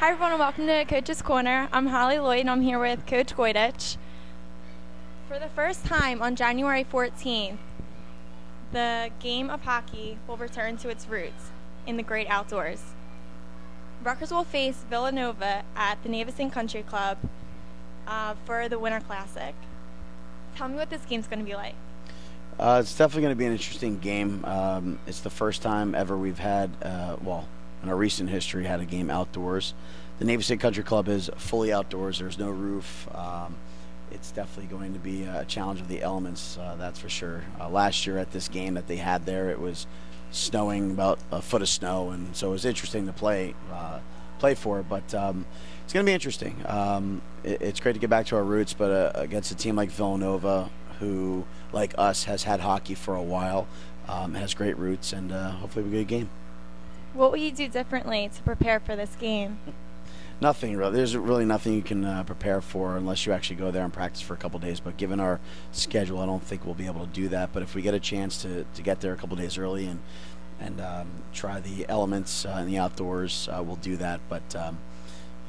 Hi everyone and welcome to Coach's Corner. I'm Holly Lloyd and I'm here with Coach Goydich. For the first time on January 14th, the game of hockey will return to its roots in the great outdoors. Rutgers will face Villanova at the Navison Country Club for the Winter Classic. Tell me what this game's going to be like. It's definitely going to be an interesting game. It's the first time ever we've had, in our recent history, had a game outdoors. The Navison Country Club is fully outdoors. There's no roof. It's definitely going to be a challenge of the elements, that's for sure. Last year at this game that they had there, it was snowing, about a foot of snow, and so it was interesting to play for. But it's going to be interesting. It's great to get back to our roots, but against a team like Villanova, who, like us, has had hockey for a while, has great roots, and hopefully we get a game. What will you do differently to prepare for this game? Nothing really. There's really nothing you can prepare for unless you actually go there and practice for a couple days. But given our schedule, I don't think we'll be able to do that. But if we get a chance to get there a couple days early and try the elements in the outdoors, we'll do that. But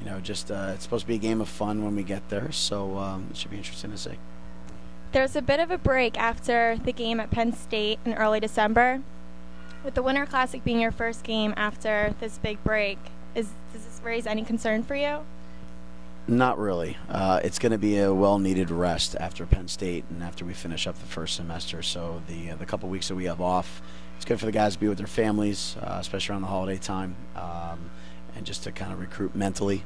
it's supposed to be a game of fun when we get there, so it should be interesting to see. There's a bit of a break after the game at Penn State in early December. With the Winter Classic being your first game after this big break, does this raise any concern for you? Not really. It's going to be a well-needed rest after Penn State and after we finish up the first semester. So the couple weeks that we have off, it's good for the guys to be with their families, especially around the holiday time, and just to kind of recruit mentally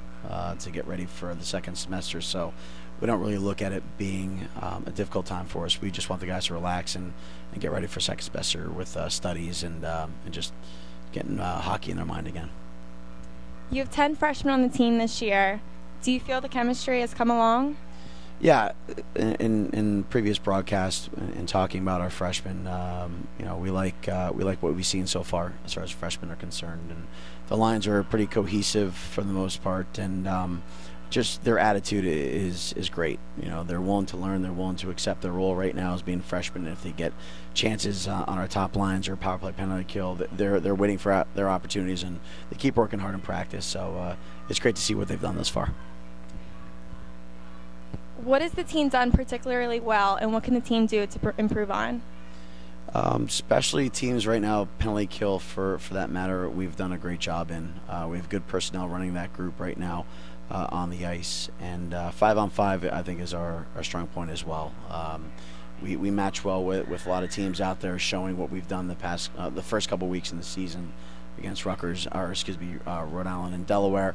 to get ready for the second semester. So we don't really look at it being a difficult time for us. We just want the guys to relax and get ready for second semester with studies and just getting hockey in their mind again. You have 10 freshmen on the team this year. Do you feel the chemistry has come along? Yeah, in previous broadcasts, in talking about our freshmen, we like what we've seen so far as far as freshmen are concerned, and the lines are pretty cohesive for the most part, and just their attitude is great. They're willing to learn, they're willing to accept their role right now as being freshmen. If they get chances on our top lines or power play, penalty kill, they're waiting for their opportunities, and they keep working hard in practice. So it's great to see what they've done thus far. What has the team done particularly well, and what can the team do to improve on? Especially teams right now, penalty kill for that matter, we've done a great job in. We have good personnel running that group right now on the ice, and 5-on-5 I think is our strong point as well. We match well with a lot of teams out there, showing what we've done the first couple weeks in the season against Rutgers, Rhode Island and Delaware.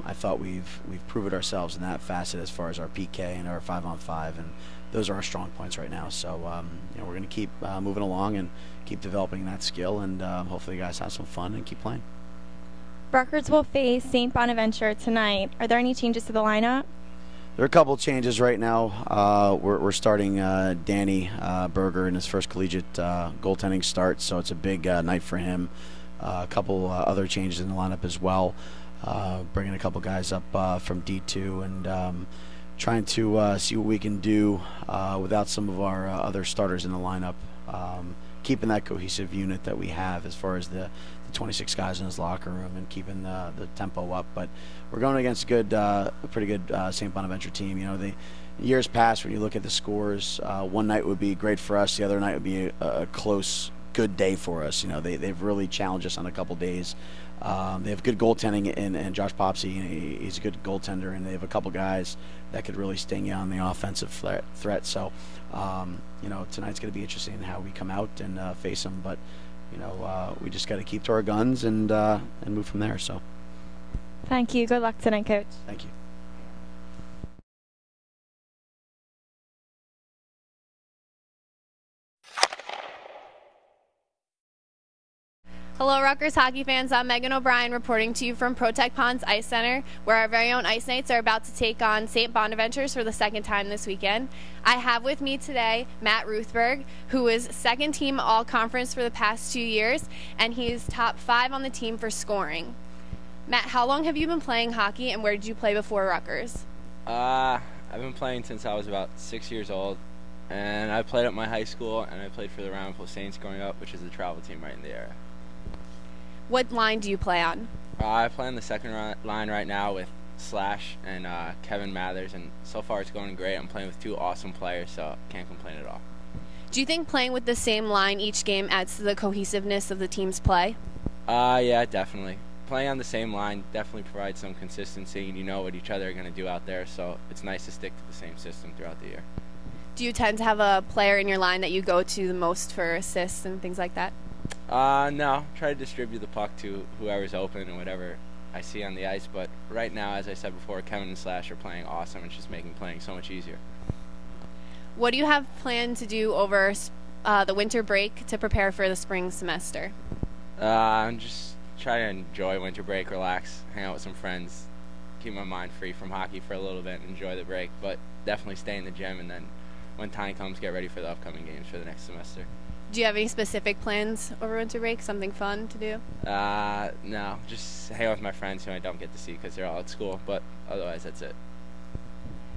I thought we've proven ourselves in that facet as far as our PK and our 5-on-5, and those are our strong points right now. So we're going to keep moving along and keep developing that skill, and hopefully you guys have some fun and keep playing. Rutgers will face St. Bonaventure tonight. Are there any changes to the lineup? There are a couple changes right now. We're starting Danny Berger in his first collegiate goaltending start, so it's a big night for him. A couple other changes in the lineup as well. Bringing a couple guys up from D2 and trying to see what we can do without some of our other starters in the lineup. Keeping that cohesive unit that we have as far as the 26 guys in his locker room and keeping the tempo up. But we're going against a pretty good St. Bonaventure team. In years past, when you look at the scores, one night would be great for us, the other night would be a close, good day for us. They've really challenged us on a couple days. They have good goaltending and Josh Popsy, he's a good goaltender, and they have a couple guys that could really sting you on the offensive threat. So, tonight's going to be interesting in how we come out and face them. But, we just got to keep to our guns and move from there. So, thank you. Good luck tonight, Coach. Thank you. Hello Rutgers hockey fans, I'm Meg O'Brien reporting to you from Protect Ponds Ice Center, where our very own Ice Knights are about to take on St. Bonaventures for the second time this weekend. I have with me today Matt Ruthberg, who is second team all-conference for the past 2 years, and he's top 5 on the team for scoring. Matt, how long have you been playing hockey, and where did you play before Rutgers? I've been playing since I was about 6 years old, and I played at my high school, and I played for the Round Saints growing up, which is a travel team right in the area. What line do you play on? I play on the second line right now with Slash and Kevin Mathers, and so far it's going great. I'm playing with two awesome players, so can't complain at all. Do you think playing with the same line each game adds to the cohesiveness of the team's play? Yeah, definitely. Playing on the same line definitely provides some consistency, and you know what each other are going to do out there, so it's nice to stick to the same system throughout the year. Do you tend to have a player in your line that you go to the most for assists and things like that? No. Try to distribute the puck to whoever's open and whatever I see on the ice, but right now, as I said before, Kevin and Slash are playing awesome. It's just making playing so much easier. What do you have planned to do over the winter break to prepare for the spring semester? I'm just trying to enjoy winter break, relax, hang out with some friends, keep my mind free from hockey for a little bit and enjoy the break, but definitely stay in the gym, and then when time comes, get ready for the upcoming games for the next semester. Do you have any specific plans over winter break, something fun to do? No, just hang out with my friends who I don't get to see because they're all at school, but otherwise that's it.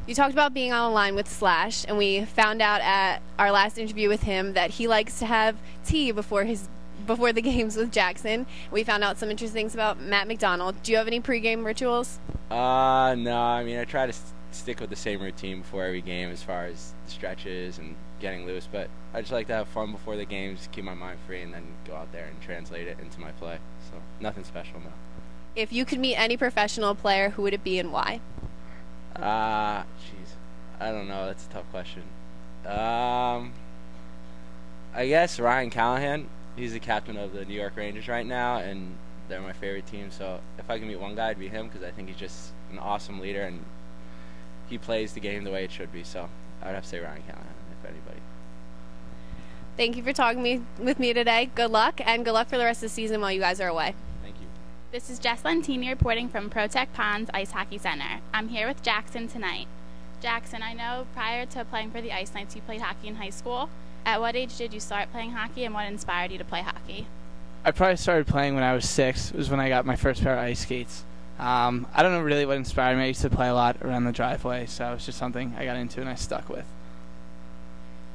You talked about being on a line with Slash, and we found out at our last interview with him that he likes to have tea before the games with Jackson. We found out some interesting things about Matt McDonald. Do you have any pregame rituals? No, I mean, I try to stick with the same routine before every game as far as the stretches and getting loose, but I just like to have fun before the games, keep my mind free, and then go out there and translate it into my play. So nothing special, no. If you could meet any professional player, who would it be and why? Jeez. I don't know. That's a tough question. I guess Ryan Callahan. He's the captain of the New York Rangers right now, and they're my favorite team. So if I can meet one guy, it'd be him because I think he's just an awesome leader, and he plays the game the way it should be. So I would have to say Ryan Callahan, if anybody. Thank you for talking with me today. Good luck, and good luck for the rest of the season while you guys are away. Thank you. This is Jess Lentini reporting from Protect Ponds Ice Hockey Center. I'm here with Jackson tonight. Jackson, I know prior to playing for the Ice Knights, you played hockey in high school. At what age did you start playing hockey, and what inspired you to play hockey? I probably started playing when I was 6. It was when I got my first pair of ice skates. I don't know really what inspired me. I used to play a lot around the driveway, so it was just something I got into and I stuck with.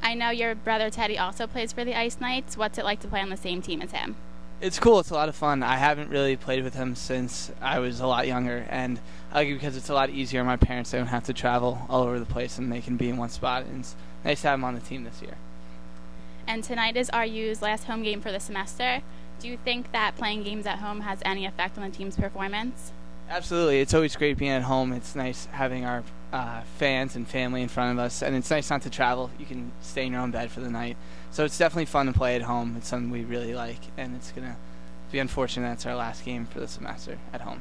I know your brother Teddy also plays for the Ice Knights. What's it like to play on the same team as him? It's cool. It's a lot of fun. I haven't really played with him since I was a lot younger, and I like it because it's a lot easier. My parents don't have to travel all over the place, and they can be in one spot, and it's nice to have him on the team this year. And tonight is RU's last home game for the semester. Do you think that playing games at home has any effect on the team's performance? Absolutely. It's always great being at home. It's nice having our fans and family in front of us, and it's nice not to travel. You can stay in your own bed for the night. So it's definitely fun to play at home. It's something we really like, and it's going to be unfortunate that it's our last game for the semester at home.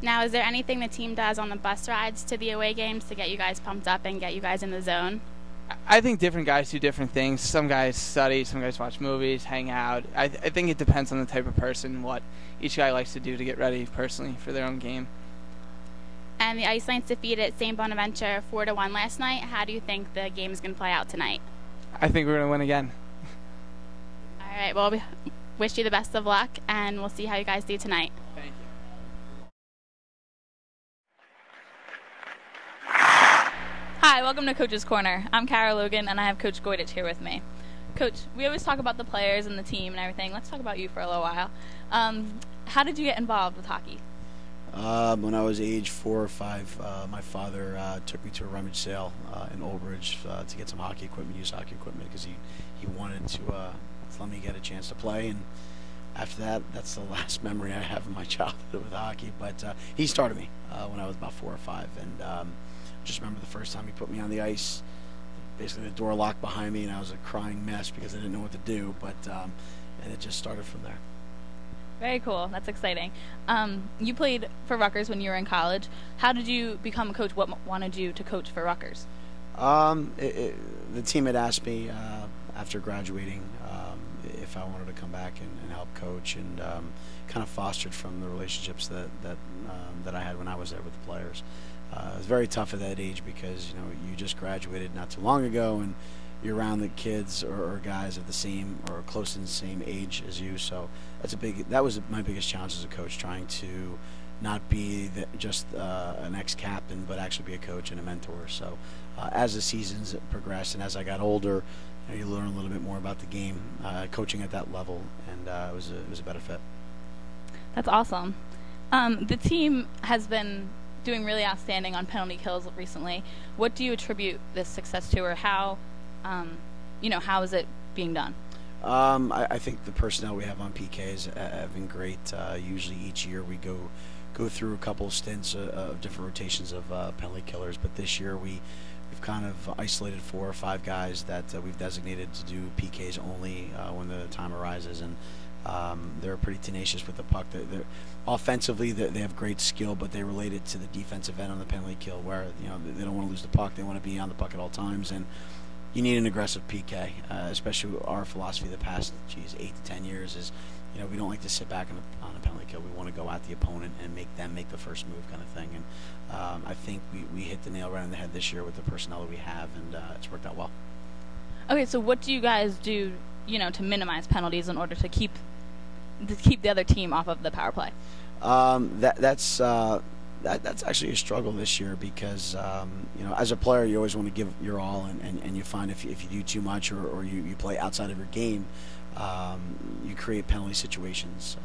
Now, is there anything the team does on the bus rides to the away games to get you guys pumped up and get you guys in the zone? I think different guys do different things. Some guys study, some guys watch movies, hang out. I think it depends on the type of person, what each guy likes to do to get ready personally for their own game. And the Ice Knights defeated St. Bonaventure 4-1 last night. How do you think the game is going to play out tonight? I think we're going to win again. All right, well, we wish you the best of luck, and we'll see how you guys do tonight. Thank you. Hi, welcome to Coach's Corner. I'm Karra Logan, and I have Coach Goydich here with me. Coach, we always talk about the players and the team and everything. Let's talk about you for a little while. How did you get involved with hockey? When I was age 4 or 5, my father took me to a rummage sale in Old Bridge to get some hockey equipment, used hockey equipment, because he wanted to let me get a chance to play. And after that, that's the last memory I have of my childhood with hockey. But he started me when I was about 4 or 5, and just remember the first time he put me on the ice. Basically, the door locked behind me, and I was a crying mess because I didn't know what to do. But and it just started from there. Very cool. That's exciting. You played for Rutgers when you were in college. How did you become a coach? What wanted you to coach for Rutgers? The team had asked me after graduating if I wanted to come back and help coach, and kind of fostered from the relationships that I had when I was there with the players. It was very tough at that age because you just graduated not too long ago, and you're around the kids or guys of the same or close to the same age as you. So that was my biggest challenge as a coach, trying to not be just an ex-captain, but actually be a coach and a mentor. So as the seasons progressed and as I got older, you learn a little bit more about the game, coaching at that level, and it was a better fit. That's awesome. The team has been doing really outstanding on penalty kills recently. What do you attribute this success to, or how is it being done? I think the personnel we have on PKs have been great. Usually each year we go through a couple of stints of different rotations of penalty killers, but this year we've kind of isolated 4 or 5 guys that we've designated to do PKs only when the time arises, and they're pretty tenacious with the puck. They're offensively, they have great skill, but they relate it to the defensive end on the penalty kill, where they don't want to lose the puck. They want to be on the puck at all times, and you need an aggressive PK. Especially our philosophy the past 8 to 10 years is, we don't like to sit back on a penalty kill. We want to go at the opponent and make them make the first move, kind of thing. And I think we hit the nail right on the head this year with the personnel that we have, and it's worked out well. Okay, so what do you guys do, to minimize penalties in order to keep the other team off of the power play? That's actually a struggle this year because as a player you always want to give your all, and you find if you do too much or you play outside of your game, you create penalty situations,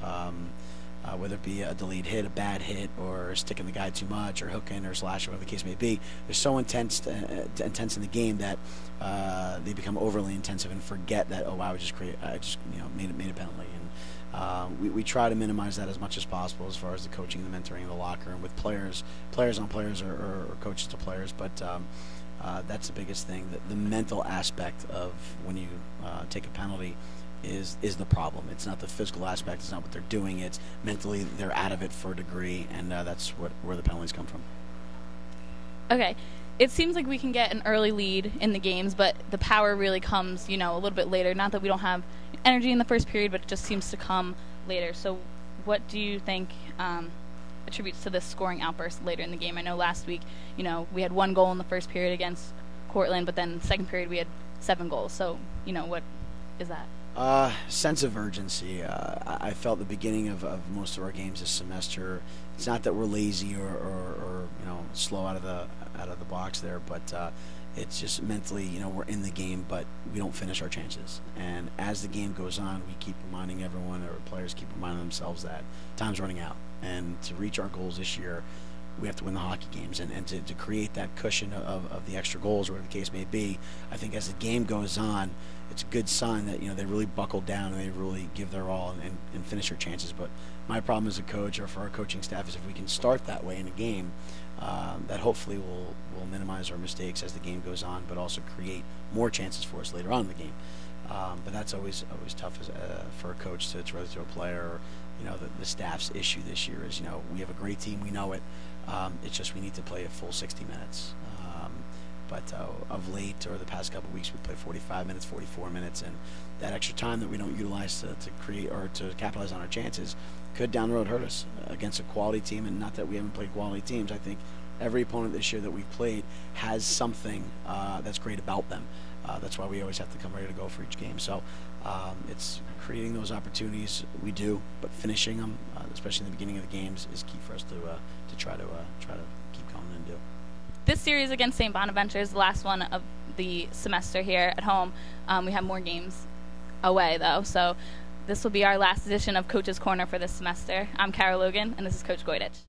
whether it be a delayed hit, a bad hit, or sticking the guy too much, or hooking or slashing, whatever the case may be. They're so intense in the game that they become overly intensive and forget that, I just made a penalty. And we try to minimize that as much as possible as far as the coaching, the mentoring, the locker room with players on players, or coaches to players. But that's the biggest thing. The mental aspect of when you take a penalty is the problem. It's not the physical aspect. It's not what they're doing. It's mentally they're out of it for a degree, and that's where the penalties come from. Okay. It seems like we can get an early lead in the games, but the power really comes, a little bit later. Not that we don't have energy in the first period, but it just seems to come later. So what do you think attributes to this scoring outburst later in the game? I know last week, we had 1 goal in the first period against Cortland, but then the second period we had 7 goals. So, what is that? Sense of urgency. I felt the beginning of most of our games this semester. It's not that we're lazy or slow out of the box there, but it's just mentally, we're in the game, but we don't finish our chances. And as the game goes on, we keep reminding everyone, or players keep reminding themselves that time's running out. And to reach our goals this year, we have to win the hockey games, and to create that cushion of the extra goals, or whatever the case may be. I think as the game goes on, it's a good sign that they really buckle down and they really give their all and finish their chances. But my problem as a coach, or for our coaching staff, is if we can start that way in a game, that hopefully will minimize our mistakes as the game goes on, but also create more chances for us later on in the game. But that's always tough for a coach to relate to a player. Or, the staff's issue this year is, we have a great team, we know it. It's just we need to play a full 60 minutes. But of late, or the past couple of weeks, we play 45 minutes, 44 minutes, and that extra time that we don't utilize to create or to capitalize on our chances could down the road hurt us against a quality team. And not that we haven't played quality teams. I think every opponent this year that we've played has something that's great about them. That's why we always have to come ready to go for each game. So it's creating those opportunities, we do, but finishing them, especially in the beginning of the games, is key for us to try to keep going and do. This series against St. Bonaventure is the last one of the semester here at home. We have more games away, though, so this will be our last edition of Coach's Corner for this semester. I'm Karra Logan, and this is Coach Goydich.